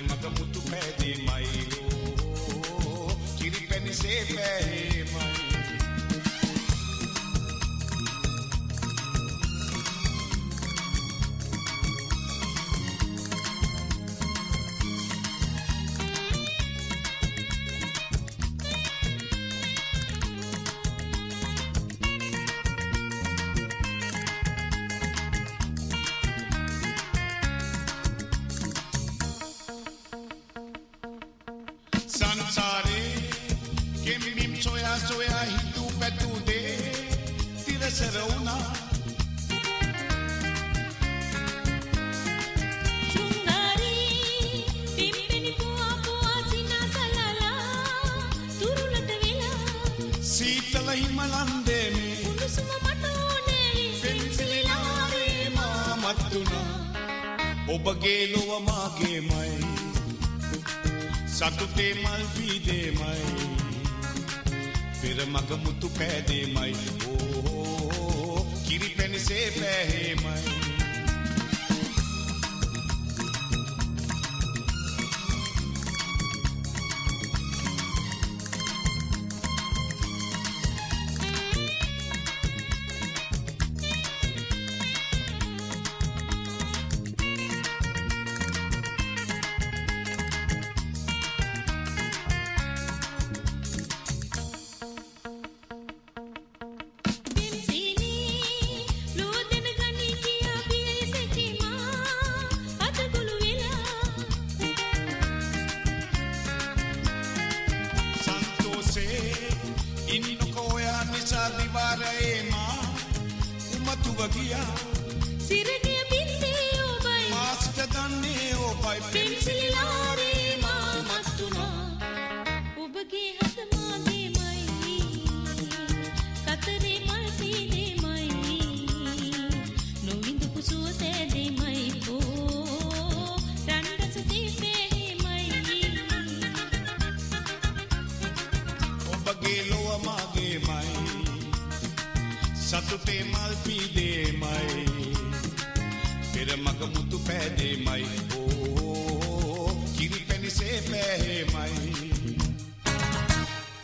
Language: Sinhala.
මග මුතු පැදීමයි කිරි පැණිසේ පැහැීමයි සංසාරේ කෙම්බිම් සොයා සොයා හිතු පැතු දේ තිරසර වුණා චුංගාරී පිම්පෙනි පුවා පුවා සිනාසලලා තුරුලට වෙලා සීතල හිමලන්දේ මේ උණුසුම මට ඕනේ පෙන්සිලිලාවේ මා මත්තුනා ඔබගේ ලොව මාගේමයි සතුටේ මල් පීදේමයි පෙර මග මුතු පෑදේමයි කිරි පැණිසේ පැහැීමයි ඉන්නකෝයා නිසා දිවාරයේ මා උමතුව ගියා සිරගේ බින්දේ ඔබයි මාසිට දන්නේ ඔබයි පෙන්සිලිලාවේ මා මත්තුනා ඔබගේ හද මාගේමයි කතරේ මල් පීදේමයි නොවිඳපු සුව සෑදේමයි රන්දස දීපේමයි ඔබගේ ලොව මාගේමයි සතුටේ මල් පීදේමයි පෙර මග මුතු පෑදේමයි